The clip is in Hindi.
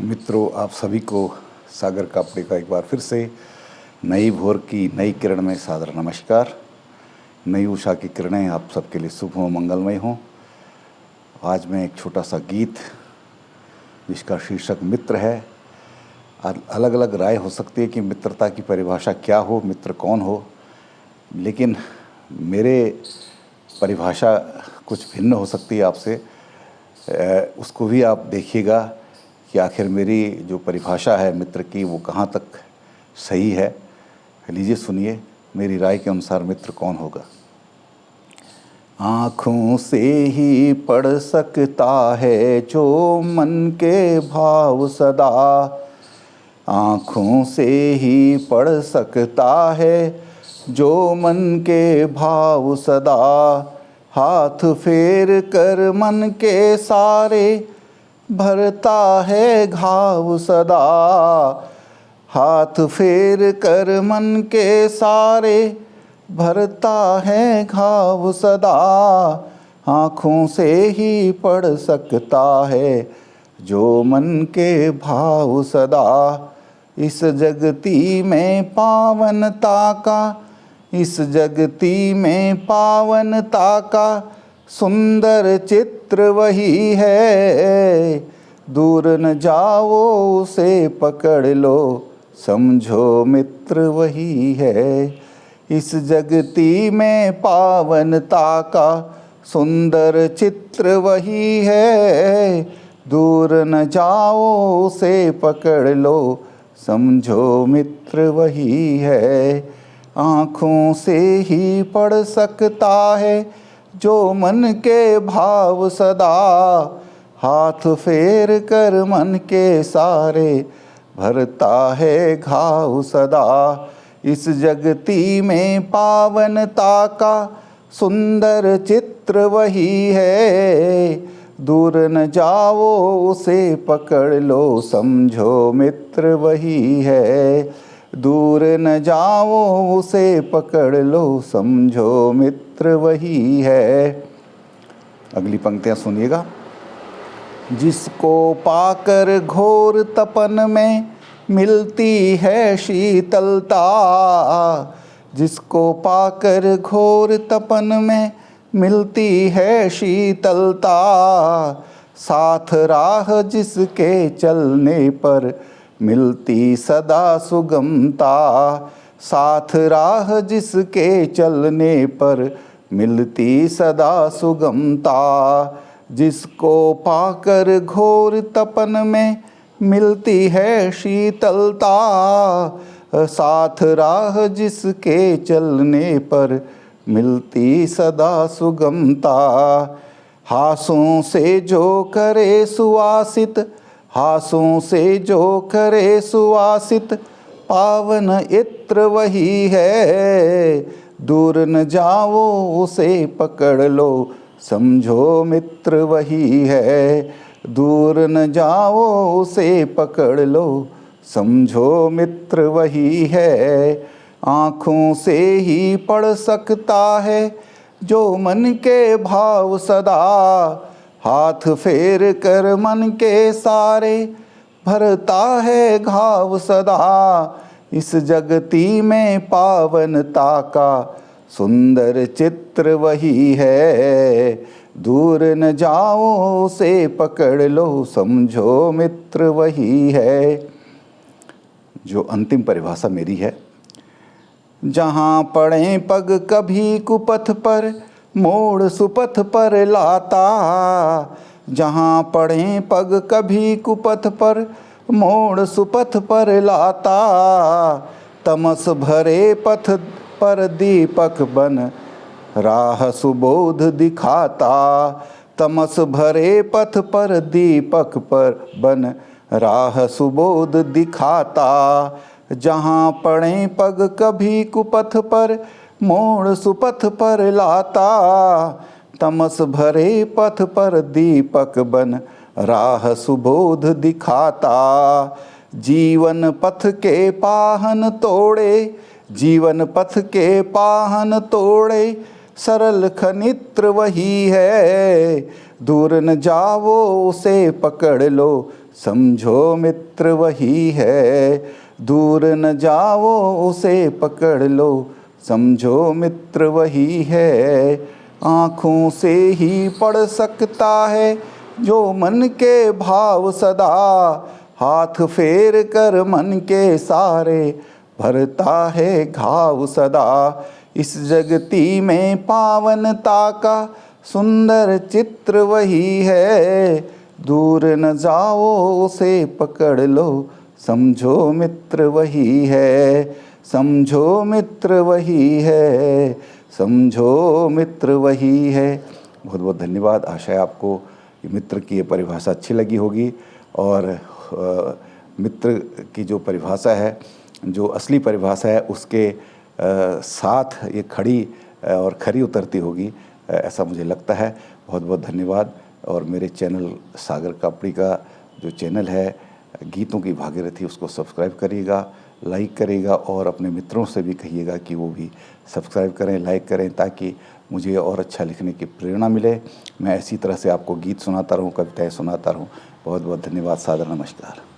मित्रों, आप सभी को सागर कापड़े का एक बार फिर से नई भोर की नई किरण में सादर नमस्कार। नई उषा की किरणें आप सबके लिए शुभ हों, मंगलमय हों। आज मैं एक छोटा सा गीत जिसका शीर्षक मित्र है। अलग अलग राय हो सकती है कि मित्रता की परिभाषा क्या हो, मित्र कौन हो, लेकिन मेरे परिभाषा कुछ भिन्न हो सकती है आपसे। उसको भी आप देखिएगा कि आखिर मेरी जो परिभाषा है मित्र की वो कहाँ तक सही है। लीजिए सुनिए मेरी राय के अनुसार मित्र कौन होगा। आँखों से ही पढ़ सकता है जो मन के भाव सदा, आँखों से ही पढ़ सकता है जो मन के भाव सदा, हाथ फेर कर मन के सारे भरता है घाव सदा, हाथ फेर कर मन के सारे भरता है घाव सदा, आँखों से ही पढ़ सकता है जो मन के भाव सदा। इस जगती में पावनता का, इस जगती में पावनता का सुंदर चित्र वही है, दूर न जाओ उसे पकड़ लो, समझो मित्र वही है। इस जगती में पावनता का सुंदर चित्र वही है, दूर न जाओ उसे पकड़ लो, समझो मित्र वही है। आँखों से ही पढ़ सकता है जो मन के भाव सदा, हाथ फेर कर मन के सारे भरता है घाव सदा। इस जगती में पावनता का सुंदर चित्र वही है, दूर न जाओ उसे पकड़ लो, समझो मित्र वही है, दूर न जाओ उसे पकड़ लो, समझो मित्र वही है। अगली पंक्तियाँ सुनिएगा। जिसको पाकर घोर तपन में मिलती है शीतलता, जिसको पाकर घोर तपन में मिलती है शीतलता, साथ राह जिसके चलने पर मिलती सदा सुगमता, साथ राह जिसके चलने पर मिलती सदा सुगमता, जिसको पाकर घोर तपन में मिलती है शीतलता, साथ राह जिसके चलने पर मिलती सदा सुगमता। हाथों से जो करे सुवासित, हाथों से जो करे सुवासित, पावन इत्र वही है, दूर न जाओ उसे पकड़ लो, समझो मित्र वही है, दूर न जाओ उसे पकड़ लो, समझो मित्र वही है। आँखों से ही पढ़ सकता है जो मन के भाव सदा, हाथ फेर कर मन के सारे भरता है घाव सदा। इस जगती में पावनता का सुंदर चित्र वही है, दूर न जाओ उसे पकड़ लो, समझो मित्र वही है। जो अंतिम परिभाषा मेरी है। जहाँ पड़े पग कभी कुपथ पर, मोड़ सुपथ पर लाता, जहाँ पड़े पग कभी कुपथ पर, मोड़ सुपथ पर लाता, तमस भरे पथ पर दीपक बन राह सुबोध दिखाता, तमस भरे पथ पर दीपक पर बन राह सुबोध दिखाता, जहाँ पड़े पग कभी कुपथ पर, मोड़ सुपथ पर लाता, तमस भरे पथ पर दीपक बन राह सुबोध दिखाता। जीवन पथ के पाहन तोड़े, जीवन पथ के पाहन तोड़े, सरल खनित्र वही है, दूर न जाओ उसे पकड़ लो, समझो मित्र वही है, दूर न जाओ उसे पकड़ लो, समझो मित्र वही है। आँखों से ही पढ़ सकता है जो मन के भाव सदा, हाथ फेर कर मन के सारे भरता है घाव सदा। इस जगती में पावनता का सुंदर चित्र वही है, दूर न जाओ उसे पकड़ लो, समझो मित्र वही है, समझो मित्र वही है, समझो मित्र वही है। बहुत बहुत धन्यवाद। आशा है आपको ये मित्र की ये परिभाषा अच्छी लगी होगी। और मित्र की जो परिभाषा है, जो असली परिभाषा है, उसके साथ ये खड़ी और खरी उतरती होगी, ऐसा मुझे लगता है। बहुत बहुत धन्यवाद। और मेरे चैनल सागर कापड़ी का जो चैनल है गीतों की भागीरथी, उसको सब्सक्राइब करिएगा, लाइक करिएगा और अपने मित्रों से भी कहिएगा कि वो भी सब्सक्राइब करें, लाइक करें, ताकि मुझे और अच्छा लिखने की प्रेरणा मिले। मैं इसी तरह से आपको गीत सुनाता रहूं, कविताएं सुनाता रहूं। बहुत बहुत धन्यवाद। सादर नमस्कार।